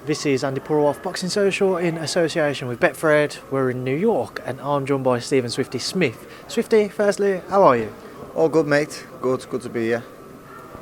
This is Andi Purewal, Boxing Social in association with Betfred. We're in New York and I'm joined by Stephen Swifty-Smith. Swifty, firstly, how are you? All good, mate. Good to be here.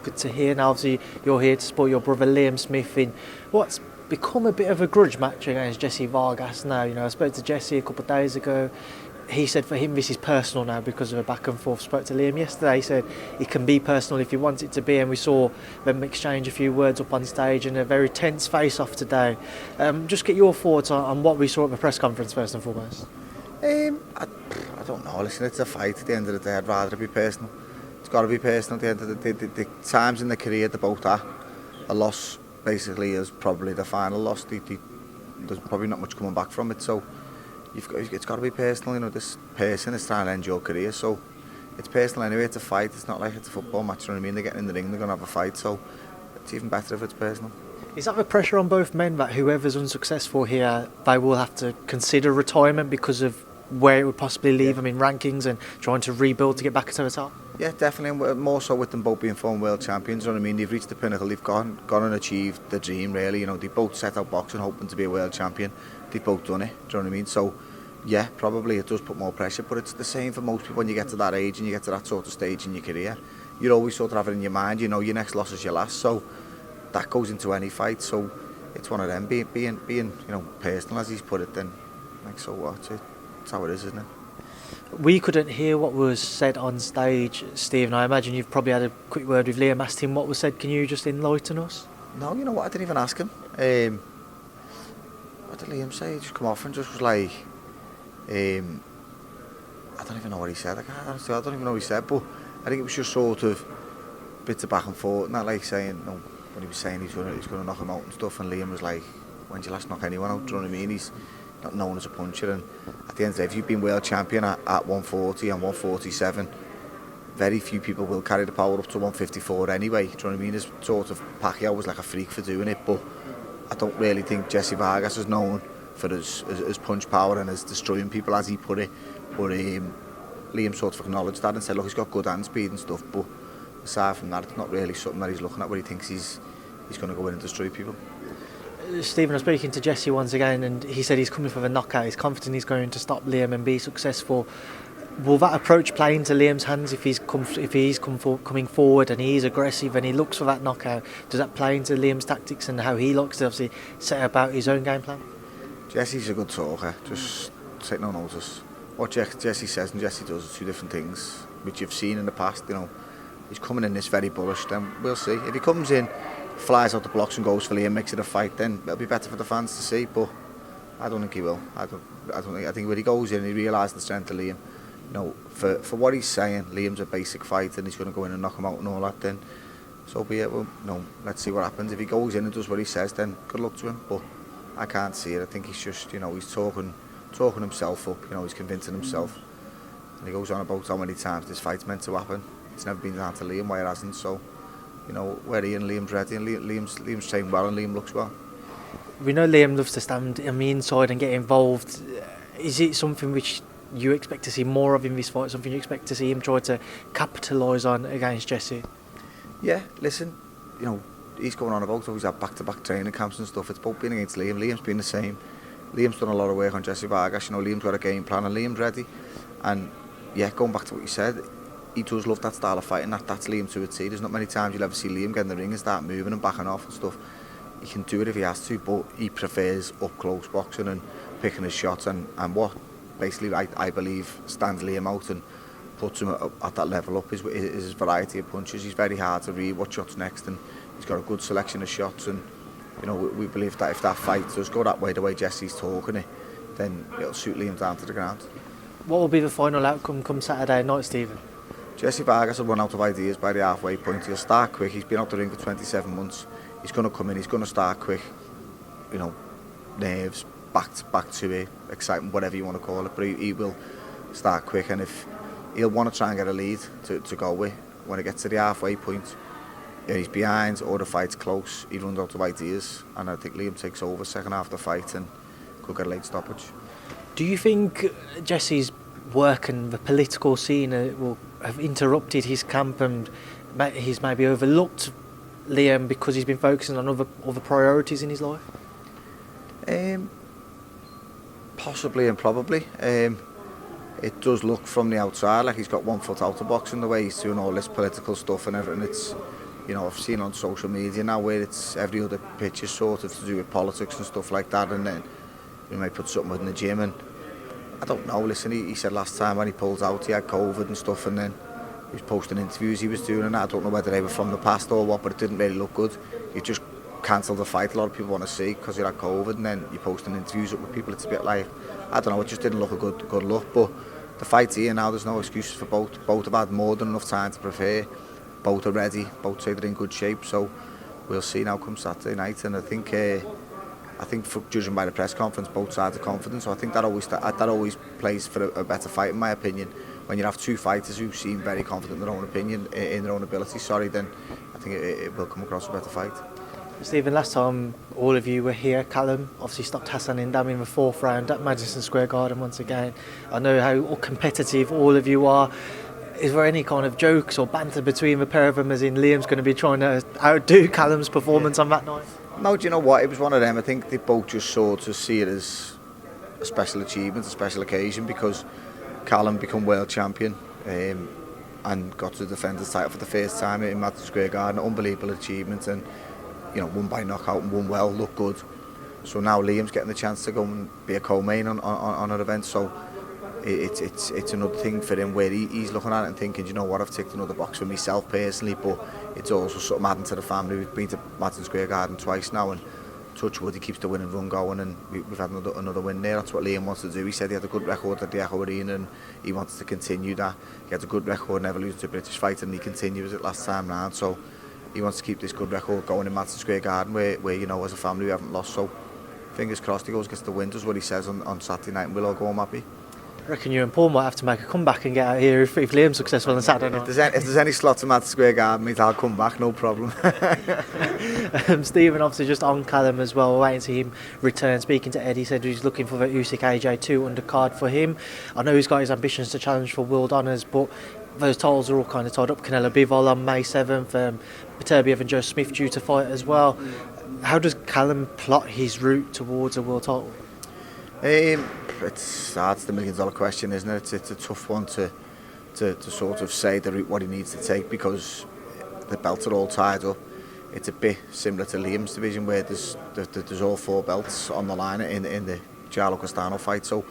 Good to hear. Now, obviously, you're here to support your brother Liam Smith in what's become a bit of a grudge match against Jesse Vargas now. You know, I spoke to Jesse a couple of days ago. He said for him this is personal now because of a back and forth. Spoke to Liam yesterday. He said it can be personal if you want it to be, and we saw them exchange a few words up on stage and a very tense face-off today. Just get your thoughts on what we saw at the press conference first and foremost. I don't know. Listen, it's a fight. At the end of the day, I'd rather it be personal. It's got to be personal. At the end of the day, the times in the career they're both at, a loss basically is probably the final loss. There's probably not much coming back from it. So. It's got to be personal, you know. This person is trying to end your career, so it's personal anyway. It's a fight. It's not like it's a football match. You know what I mean? They're getting in the ring. They're going to have a fight, so it's even better if it's personal. Is that the pressure on both men that whoever's unsuccessful here, they will have to consider retirement because of where it would possibly leave them in rankings and trying to rebuild to get back to the top? Yeah, definitely. More so with them both being former world champions. You know what I mean? They've reached the pinnacle. They've gone and achieved the dream. Really, you know, they both set out boxing hoping to be a world champion. They've both done it. Do you know what I mean? So. Yeah, probably it does put more pressure, but it's the same for most people when you get to that age and you get to that sort of stage in your career. You're always sort of have it in your mind, you know, your next loss is your last, so that goes into any fight. So it's one of them being you know, personal as he's put it. Then like, so what? It's how it is, isn't it? We couldn't hear what was said on stage, Stephen. I imagine you've probably had a quick word with Liam, asked him what was said. Can you just enlighten us? No, you know what? I didn't even ask him. What did Liam say? He just come off and just was like. I don't even know what he said. I don't even know what he said, but I think it was just sort of bits of back and forth, not like saying, no, when he was saying he's going to knock him out and stuff, and Liam was like, when did you last knock anyone out? Do you know what I mean? He's not known as a puncher, and at the end of the day, if you've been world champion at 140 and 147, very few people will carry the power up to 154 anyway. Do you know what I mean? It's sort of Pacquiao was like a freak for doing it, but I don't really think Jesse Vargas is known for his punch power and his destroying people, as he put it. But Liam sort of acknowledged that and said, look, he's got good hand speed and stuff, but aside from that, it's not really something that he's looking at where he thinks he's going to go in and destroy people. Stephen, I'm speaking to Jesse once again, and he said he's coming for the knockout. He's confident he's going to stop Liam and be successful. Will that approach play into Liam's hands if he's coming forward and he's aggressive and he looks for that knockout? Does that play into Liam's tactics and how he looks to obviously set about his own game plan? Jesse's a good talker, just take no notice. What Jesse says and Jesse does are two different things, which you've seen in the past. You know, he's coming in this very bullish, then we'll see. If he comes in, flies out the blocks and goes for Liam, makes it a fight, then it'll be better for the fans to see, but I don't think he will. I think when he goes in, he realises the strength of Liam. You know, for what he's saying, Liam's a basic fighter and he's going to go in and knock him out and all that, then so be it. Well, no, let's see what happens. If he goes in and does what he says, then good luck to him, but I can't see it. I think he's just, you know, he's talking himself up, you know, he's convincing himself. And he goes on about how many times this fight's meant to happen. It's never been down to Liam, why it hasn't. So, you know, we're here and Liam's ready and Liam's trained well and Liam looks well. We know Liam loves to stand on the inside and get involved. Is it something which you expect to see more of in this fight, something you expect to see him try to capitalise on against Jesse? Yeah, listen, you know, he's going on about, so he's had back-to-back training camps and stuff. It's both been against Liam. Liam's been the same. Liam's done a lot of work on Jesse Vargas. You know, Liam's got a game plan and Liam's ready. And yeah, going back to what you said, he does love that style of fighting. That's Liam to a T. There's not many times you'll ever see Liam get in the ring and start moving and backing off and stuff. He can do it if he has to, but he prefers up-close boxing and picking his shots. And what basically I believe stands Liam out and puts him at that level up is his variety of punches. He's very hard to read what shot's next, and he's got a good selection of shots. And you know, we believe that if that fight does go that way, the way Jesse's talking it, then it'll suit Liam down to the ground. What will be the final outcome come Saturday night, Stephen? Jesse Vargas will run out of ideas by the halfway point. He'll start quick. He's been out the ring for 27 months. He's going to come in. He's going to start quick. You know, nerves, back to it, excitement, whatever you want to call it. But he will start quick, and if he'll want to try and get a lead to go with. When it gets to the halfway point, he's behind or the fight's close, he runs out of ideas, and I think Liam takes over second half of the fight and could get a late stoppage. Do you think Jesse's work and the political scene will have interrupted his camp and he's maybe overlooked Liam because he's been focusing on other priorities in his life? Possibly and probably. It does look from the outside like he's got one foot out of boxing the way he's doing all this political stuff and everything. It's, you know, I've seen on social media now where it's every other picture sort of to do with politics and stuff like that, and then you might put something in the gym, and I don't know, listen, he said last time when he pulled out he had COVID and stuff, and then he was posting interviews he was doing, and I don't know whether they were from the past or what, but it didn't really look good. He just cancelled the fight a lot of people want to see because he had COVID, and then you're posting interviews up with people. It's a bit like, I don't know, it just didn't look a good look, but the fight's here now, there's no excuses for both have had more than enough time to prepare, both are ready, both say they're in good shape, so we'll see now come Saturday night, and I think for judging by the press conference both sides are confident, so I think that always plays for a better fight in my opinion. When you have two fighters who seem very confident in their own opinion, in their own ability, then I think it will come across a better fight. Stephen, last time all of you were here, Callum obviously stopped Hassan Ndam in the 4th round at Madison Square Garden once again. I know how competitive all of you are. Is there any kind of jokes or banter between the pair of them, as in Liam's going to be trying to outdo Callum's performance on that night? No, do you know what? It was one of them. I think they both just sort of see it as a special achievement, a special occasion, because Callum become world champion and got to defend his title for the first time in Madison Square Garden. Unbelievable achievement, and you know, won by knockout and won well, looked good. So now Liam's getting the chance to go and be a co-main on an event. So it's another thing for him where he's looking at it and thinking, you know what, I've ticked another box for myself personally, but it's also something adding to the family. We've been to Madison Square Garden twice now, and touch wood, he keeps the winning run going, and we've had another win there. That's what Liam wants to do. He said he had a good record at the Echo Arena, and he wants to continue that. He had a good record, never losing to a British fighter, and he continues it last time round. So he wants to keep this good record going in Madison Square Garden, where you know, as a family we haven't lost. So fingers crossed he goes, gets the win, does what he says on Saturday night, and we'll all go home happy. I reckon you and Paul might have to make a comeback and get out here if Liam's successful on Saturday night. If there's any slots in Madison Square Garden, mate, I'll come back, no problem. Stephen, obviously just on Callum as well, we're waiting to see him return. Speaking to Eddie, said he's looking for the Usyk AJ2 undercard for him. I know he's got his ambitions to challenge for world honours, but those titles are all kind of tied up. Canelo Bivol on May 7th, Beterbiev and Joe Smith due to fight as well. How does Callum plot his route towards a world title? It's hard, it's the $1 million question, isn't it? It's a tough one to sort of say the route what he needs to take, because the belts are all tied up. It's a bit similar to Liam's division, where there's all 4 belts on the line in the Charlo Castano fight. So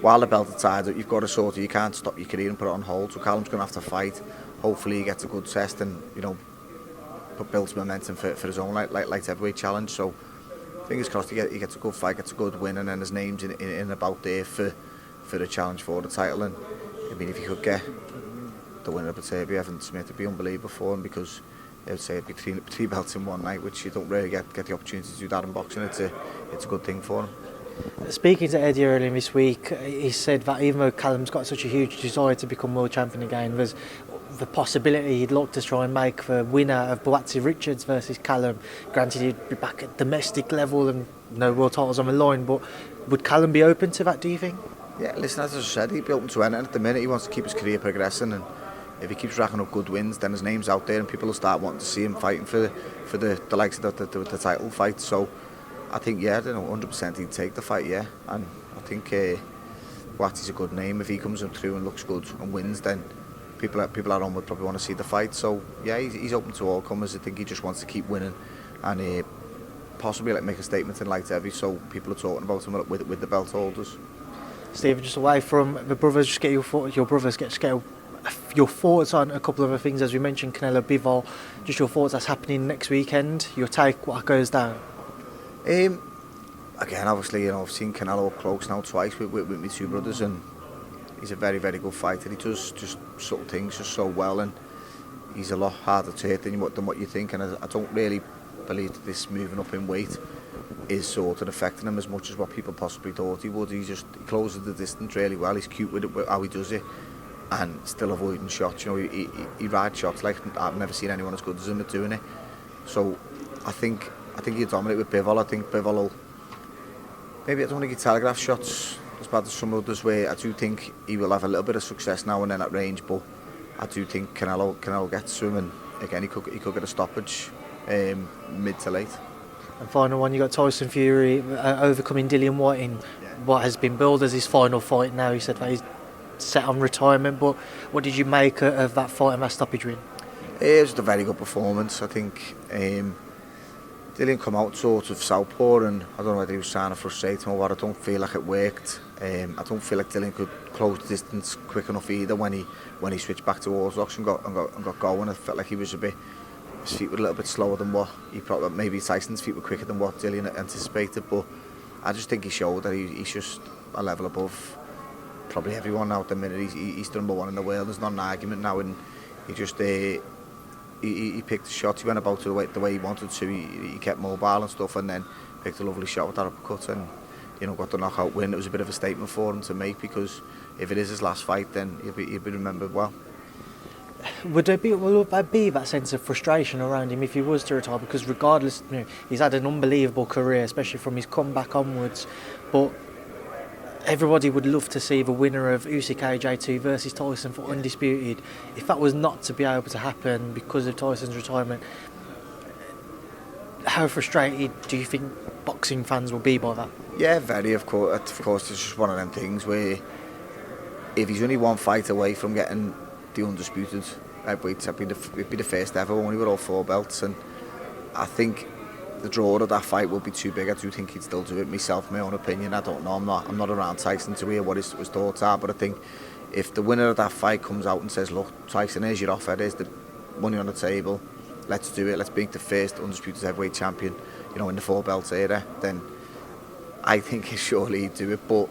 while the belt are tied up, you've got to sort of, you can't stop your career and put it on hold. So Callum's going to have to fight. Hopefully he gets a good test and, you know, builds momentum for his own light heavyweight challenge. So fingers crossed he gets a good fight, gets a good win, and then his name's in about there for the challenge for the title. And I mean, if he could get the winner of Beterbiev and Smith, it'd be unbelievable for him, because I would say it'd be three belts in one night, which you don't really get the opportunity to do that in boxing. It's a good thing for him. Speaking to Eddie earlier this week, he said that even though Callum's got such a huge desire to become world champion again, there's the possibility he'd look to try and make the winner of Buatsi Richards versus Callum. Granted, he'd be back at domestic level and no world titles on the line, but would Callum be open to that, do you think? Yeah, listen, as I said, he'd be open to anything. At the minute, he wants to keep his career progressing, and if he keeps racking up good wins, then his name's out there and people will start wanting to see him fighting for the likes of the title fight. So I think, yeah, 100% he'd take the fight, yeah. And I think Buatsi's a good name. If he comes up through and looks good and wins, then people at home would probably want to see the fight. So yeah, he's open to all comers. I think he just wants to keep winning and possibly make a statement in light heavy, so people are talking about him with the belt holders. Stephen, just away from the brothers, just get your thoughts on a couple of other things. As we mentioned, Canelo Bivol, just your thoughts that's happening next weekend, your take, what goes down? Again, obviously, you know, I've seen Canelo up close now twice with my two brothers, and he's a very, very good fighter. He does just subtle things just so well, and he's a lot harder to hit than what you think. And I don't really believe that this moving up in weight is sort of affecting him as much as what people possibly thought he would. He closes the distance really well. He's cute with it, how he does it, and still avoiding shots. You know, he rides shots like I've never seen anyone as good as him at doing it. So I think he'll dominate with Bivol. I think Bivol will, maybe I don't think he telegraph shots as bad as some others, where I do think he will have a little bit of success now and then at range, but I do think Canelo gets to him, and again he could get a stoppage mid to late. And final one, you got Tyson Fury overcoming Dillian White in what has been billed as his final fight now. He said that he's set on retirement, but what did you make of that fight and that stoppage win? It was a very good performance. I think Dillian come out sort of southpaw, and I don't know whether he was trying to frustrate him or what. I don't feel like it worked. I don't feel like Dillian could close the distance quick enough either when he switched back to orthodox and got going. I felt like he was his feet were a little bit slower than what he probably, maybe Tyson's feet were quicker than what Dillian anticipated, but I just think he showed that he's just a level above probably everyone now at the minute. He's the number one in the world. There's not an argument now, and he just he picked the shots. He went about it the way he wanted to. He kept mobile and stuff, and then picked a lovely shot with that uppercut, and got the knockout win. It was a bit of a statement for him to make, because if it is his last fight, then he'll be remembered well. Would there be that sense of frustration around him if he was to retire? Because regardless, he's had an unbelievable career, especially from his comeback onwards. But everybody would love to see the winner of Usyk AJ2 versus Tyson for undisputed. If that was not to be able to happen because of Tyson's retirement, how frustrated do you think boxing fans will be by that? Yeah, very. Of course, it's just one of them things where if he's only one fight away from getting the undisputed heavyweight, it'd be the first ever one. He were all 4 belts, and I think the draw of that fight will be too big. I do think he'd still do it myself, my own opinion. I don't know. I'm not around Tyson to hear what his thoughts are, but I think if the winner of that fight comes out and says, "Look, Tyson, here's your offer. There's the money on the table. Let's do it. Let's make the first undisputed heavyweight champion, in the 4 belts era," then I think surely he'd do it. But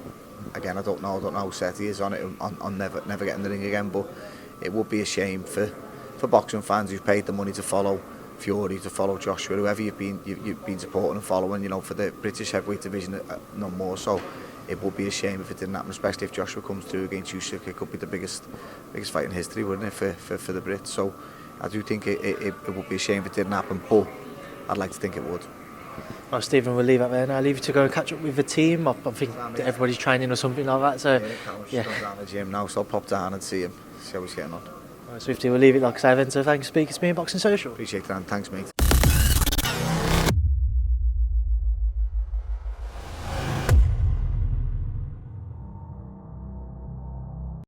again, I don't know how set he is on it, on never getting the ring again. But it would be a shame for boxing fans who've paid the money to follow Fury, to follow Joshua, whoever you've been supporting and following, for the British heavyweight division, no more so. It would be a shame if it didn't happen, especially if Joshua comes through against Usyk. It could be the biggest fight in history, wouldn't it, for the Brits? So I do think it would be a shame if it didn't happen, but I'd like to think it would. Well, Stephen, we'll leave it there now. I'll leave you to go and catch up with the team. I think everybody's training or something like that. So yeah, down the gym now, so I'll pop down and see him, see how he's getting on. Right, Swifty, we'll leave it like I say then. So thanks for speaking to me in Boxing Social. Appreciate that, and thanks, mate.